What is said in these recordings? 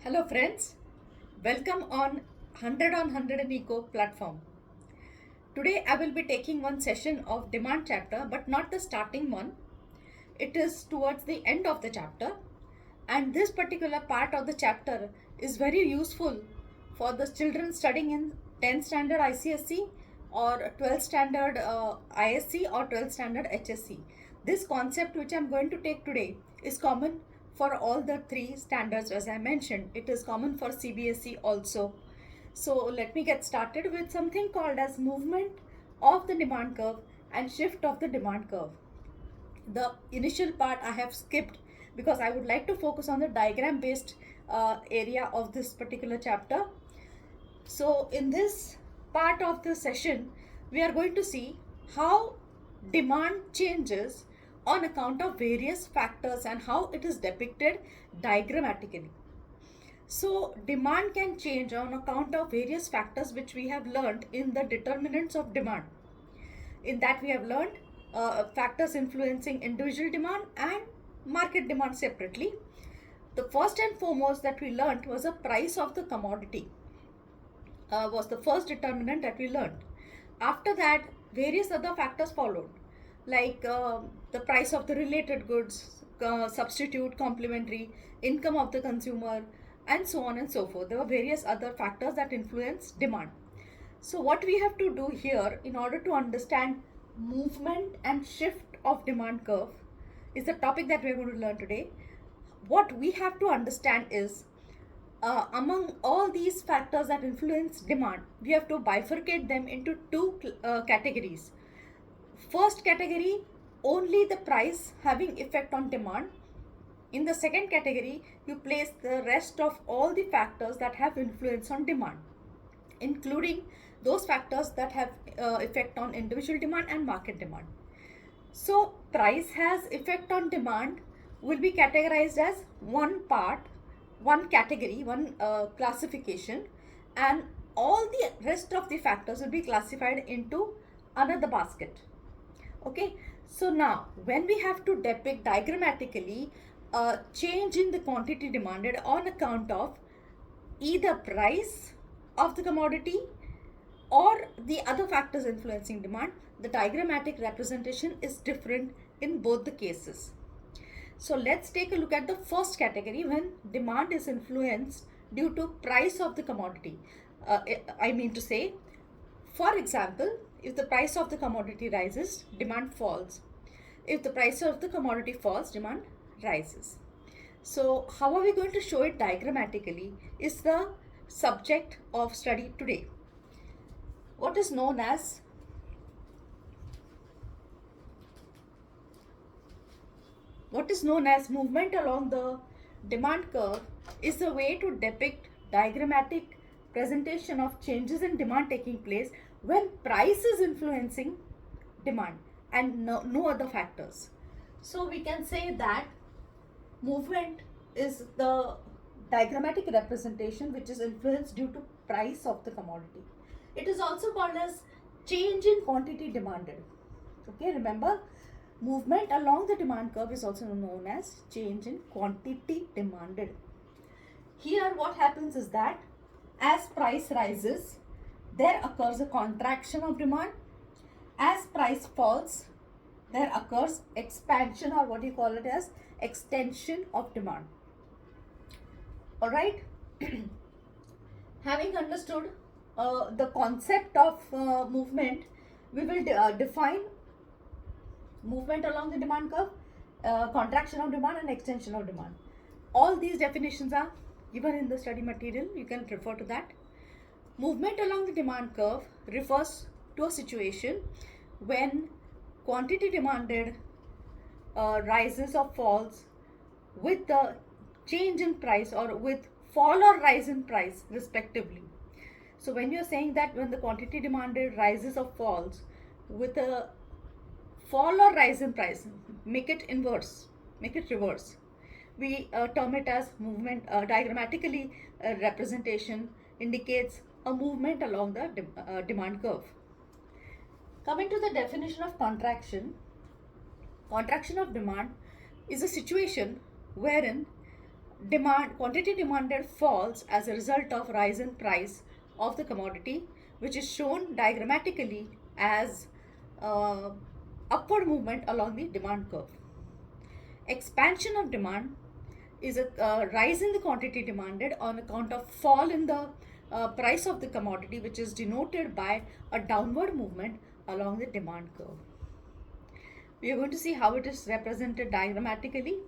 Hello friends, welcome on 100 on 100 and Eco platform. Today I will be taking one session of demand chapter but not the starting one. It is towards the end of the chapter, and this particular part of the chapter is very useful for the children studying in 10th standard ICSE or 12th standard ISC or 12th standard HSC. This concept which I am going to take today is common for all the three standards as I mentioned. It is common for CBSE also. So let me get started with something called as movement of the demand curve and shift of the demand curve. The initial part I have skipped because I would like to focus on the diagram based area of this particular chapter. So in this part of the session, we are going to see how demand changes on account of various factors and how it is depicted diagrammatically. So demand can change on account of various factors which we have learned in the determinants of demand. In that we have learned factors influencing individual demand and market demand separately. The first and foremost that we learned was the price of the commodity was the first determinant that we learned. After that, various other factors followed, like the price of the related goods, substitute, complementary, income of the consumer, and so on and so forth. There were various other factors that influence demand. So what we have to do here in order to understand movement and shift of demand curve is the topic that we are going to learn today. What we have to understand is among all these factors that influence demand, we have to bifurcate them into two categories. First category, only the price having effect on demand. In the second category, you place the rest of all the factors that have influence on demand, including those factors that have effect on individual demand and market demand. So price has effect on demand will be categorized as one part, one category, one classification, and all the rest of the factors will be classified into another basket. Okay, so now when we have to depict diagrammatically a change in the quantity demanded on account of either price of the commodity or the other factors influencing demand, the diagrammatic representation is different in both the cases. So let's take a look at the first category when demand is influenced due to price of the commodity. I mean to say, for example, if the price of the commodity rises, demand falls. If the price of the commodity falls, demand rises. So how are we going to show it diagrammatically is the subject of study today. What is known as movement along the demand curve is a way to depict diagrammatic presentation of changes in demand taking place when price is influencing demand and no other factors. So we can say that movement is the diagrammatic representation which is influenced due to price of the commodity. It is also called as change in quantity demanded. Okay, remember, movement along the demand curve is also known as change in quantity demanded. Here what happens is that as price rises, there occurs a contraction of demand. As price falls, there occurs expansion, or what you call it as extension of demand. All right. Having understood the concept of movement, we will define movement along the demand curve, contraction of demand and extension of demand. All these definitions are given in the study material. You can refer to that. Movement along the demand curve refers to a situation when quantity demanded rises or falls with the change in price or with fall or rise in price respectively. So when you're saying that when the quantity demanded rises or falls with a fall or rise in price, make it inverse, make it reverse. We term it as movement. Diagrammatically, representation indicates a movement along the demand curve. Coming to the definition of contraction, contraction of demand is a situation wherein quantity demanded falls as a result of rise in price of the commodity, which is shown diagrammatically as uh, upward movement along the demand curve. Expansion of demand is a rise in the quantity demanded on account of fall in the price of the commodity, which is denoted by a downward movement along the demand curve. We are going to see how it is represented diagrammatically.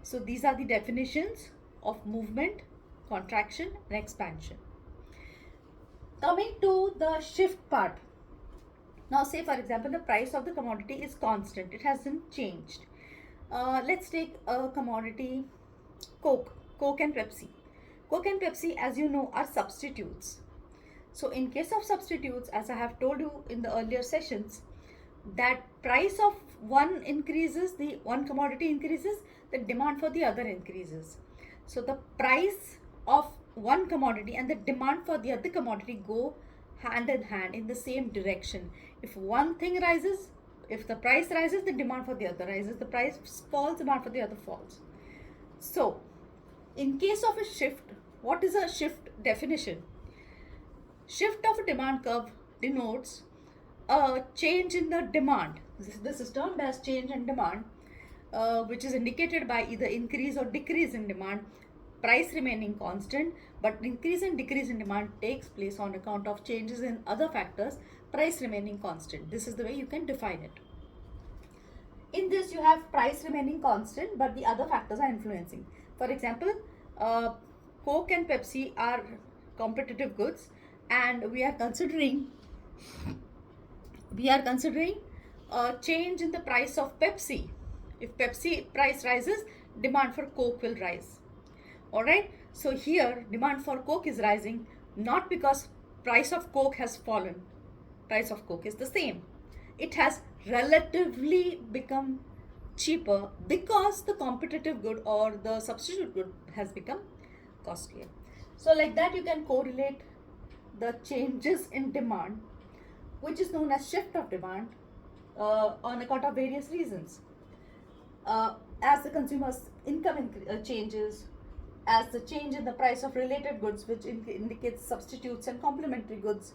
So these are the definitions of movement, contraction and expansion. Coming to the shift part. Now say for example the price of the commodity is constant, it hasn't changed. Let's take a commodity Coke and Pepsi. Coke and Pepsi, as you know, are substitutes. So in case of substitutes, as I have told you in the earlier sessions, that price of one increases, the one commodity increases, the demand for the other increases. So the price of one commodity and the demand for the other commodity go hand in hand in the same direction. If one thing rises, if the price rises, the demand for the other rises. The price falls, demand for the other falls. So in case of a shift, what is a shift definition? Shift of a demand curve denotes a change in the demand. This is termed as change in demand, which is indicated by either increase or decrease in demand, price remaining constant, but increase and decrease in demand takes place on account of changes in other factors, price remaining constant. This is the way you can define it. In this, you have price remaining constant, but the other factors are influencing. For example, Coke and Pepsi are competitive goods, and we are considering a change in the price of Pepsi. If Pepsi price rises, demand for Coke will rise. Alright, so here demand for Coke is rising not because price of Coke has fallen. Price of Coke is the same. It has relatively become cheaper because the competitive good or the substitute good has become costlier. So like that you can correlate the changes in demand, which is known as shift of demand, on account of various reasons. As the consumer's income changes, as the change in the price of related goods, which indicates substitutes and complementary goods.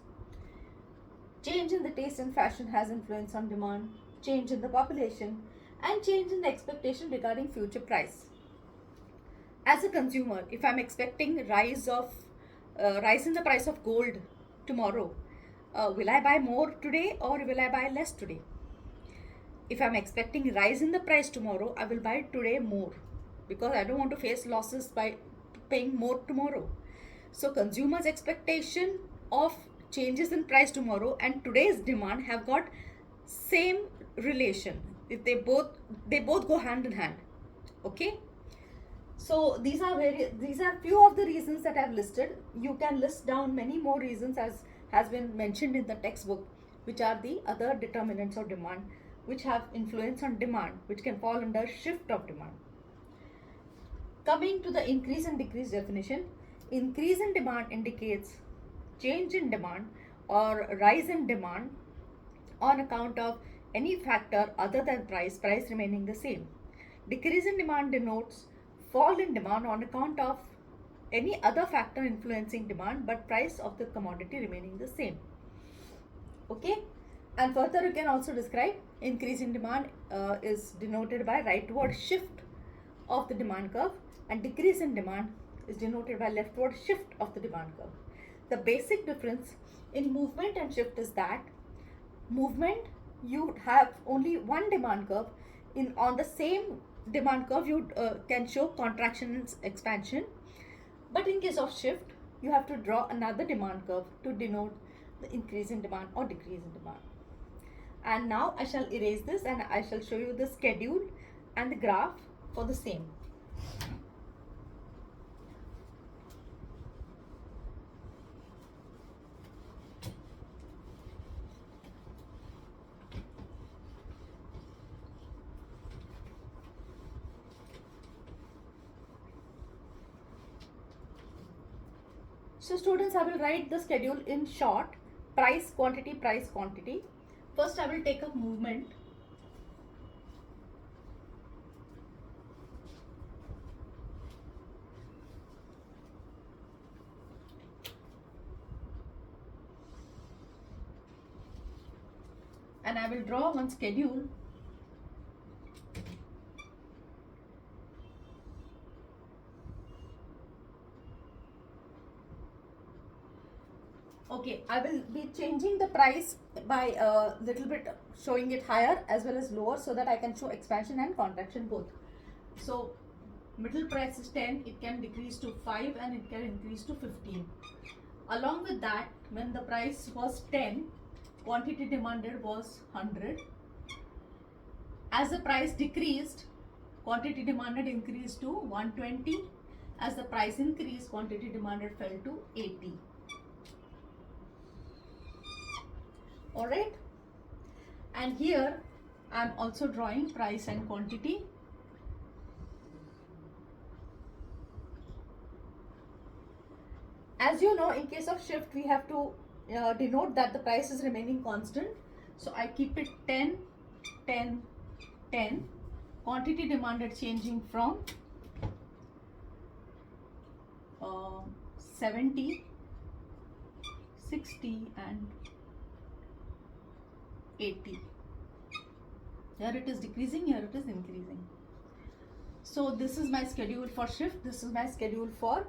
Change in the taste and fashion has influence on demand, change in the population, and change in the expectation regarding future price. As a consumer, if I'm expecting rise in the price of gold tomorrow, will I buy more today or will I buy less today? If I'm expecting rise in the price tomorrow, I will buy today more because I don't want to face losses by paying more tomorrow. So consumers' expectation of changes in price tomorrow and today's demand have got same relation. If they both go hand in hand. Okay. So these are few of the reasons that I've listed. You can list down many more reasons as has been mentioned in the textbook, which are the other determinants of demand, which have influence on demand, which can fall under shift of demand. Coming to the increase and decrease definition, increase in demand indicates change in demand or rise in demand on account of any factor other than price remaining the same. Decrease in demand denotes fall in demand on account of any other factor influencing demand but price of the commodity remaining the same. Okay, and further you can also describe increase in demand is denoted by rightward shift of the demand curve, and decrease in demand is denoted by leftward shift of the demand curve. The basic difference in movement and shift is that movement, you have only one demand curve. On the same demand curve you can show contraction and expansion, but in case of shift you have to draw another demand curve to denote the increase in demand or decrease in demand. And now I shall erase this and I shall show you the schedule and the graph for the same. So students, I will write the schedule in short: price, quantity, price, quantity. First I will take up movement. and I will draw one schedule. Okay, I will be changing the price by a little bit, showing it higher as well as lower, so that I can show expansion and contraction both. So middle price is 10, it can decrease to 5 and it can increase to 15. Along with that, when the price was 10, quantity demanded was 100. As the price decreased, quantity demanded increased to 120. As the price increased, quantity demanded fell to 80. Alright, and here I am also drawing price and quantity. As you know, in case of shift, we have to denote that the price is remaining constant. So I keep it 10, 10, 10. Quantity demanded changing from 70, 60 and 80. Here it is decreasing, here it is increasing. So this is my schedule for shift, this is my schedule for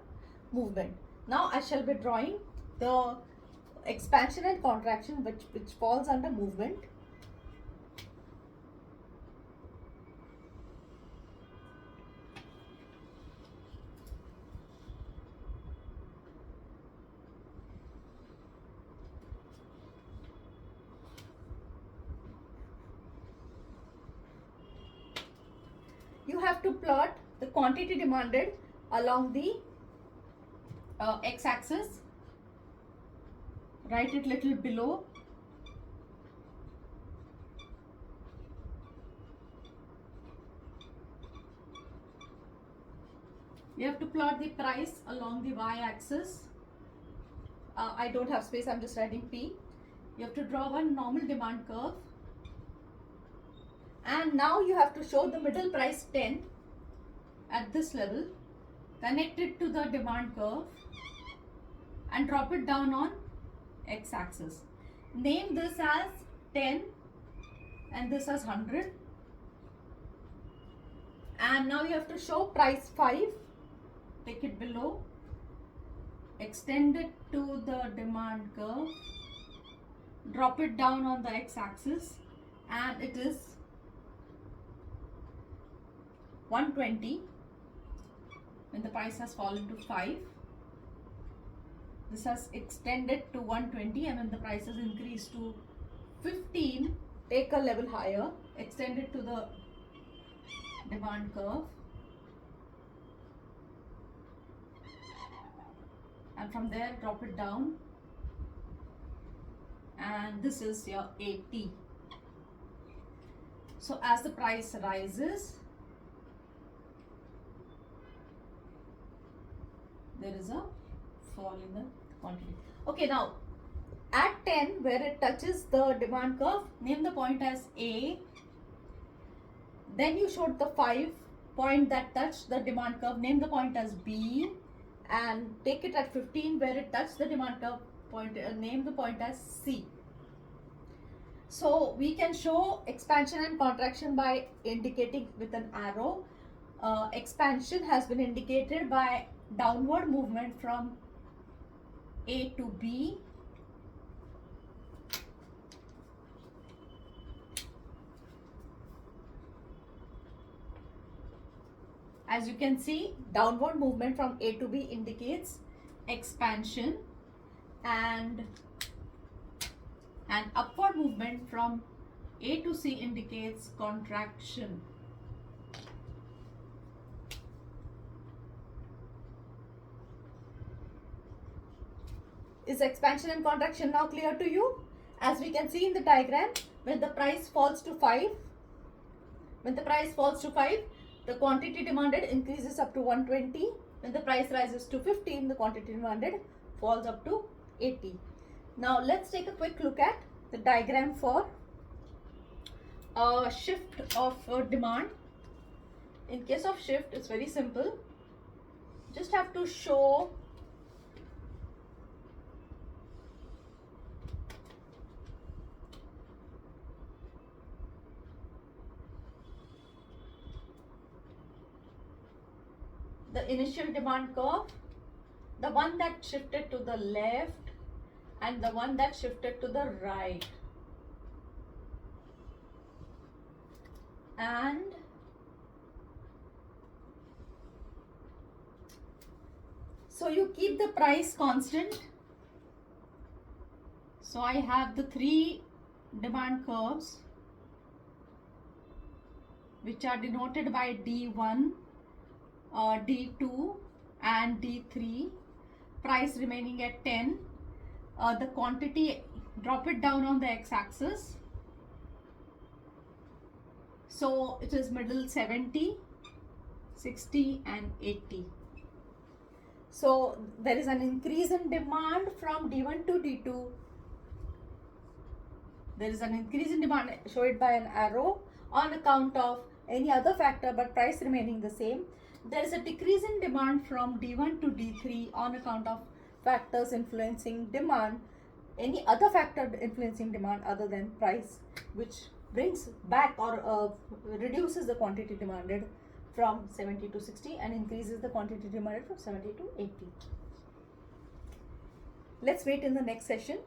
movement. Now I shall be drawing the expansion and contraction which falls under movement. You have to plot the quantity demanded along the x-axis. Write it little below. You have to plot the price along the y-axis. I don't have space, I'm just writing P. You have to draw one normal demand curve. And now you have to show the middle price 10 at this level, connect it to the demand curve and drop it down on x-axis. Name this as 10 and this as 100. And now you have to show price 5, take it below, extend it to the demand curve, drop it down on the x-axis, and it is 120 when the price has fallen to 5. This has extended to 120, and when the price has increased to 15, take a level higher, extend it to the demand curve, and from there drop it down, and this is your 80. So as the price rises, there is a fall in the quantity. Okay, now at 10, where it touches the demand curve, name the point as A. Then you showed the 5 point that touched the demand curve, name the point as B, and take it at 15 where it touched the demand curve point, name the point as C. So we can show expansion and contraction by indicating with an arrow. Expansion has been indicated by downward movement from A to B. As you can see, downward movement from A to B indicates expansion, and upward movement from A to C indicates contraction. Is expansion and contraction now clear to you? As we can see in the diagram, when the price falls to 5, the quantity demanded increases up to 120. When the price rises to 15, the quantity demanded falls up to 80. Now let's take a quick look at the diagram for shift of demand. In case of shift, it's very simple. Just have to show the initial demand curve, the one that shifted to the left and the one that shifted to the right. And so you keep the price constant. So I have the three demand curves which are denoted by D1, D2 and D3. Price remaining at 10. The quantity, drop it down on the x-axis. So it is middle 70, 60 and 80. So there is an increase in demand from D1 to D2. There is an increase in demand, show it by an arrow, on account of any other factor but price remaining the same. There is a decrease in demand from D1 to D3 on account of factors influencing demand, any other factor influencing demand other than price, which brings back or reduces the quantity demanded from 70 to 60 and increases the quantity demanded from 70 to 80. Let's wait in the next session.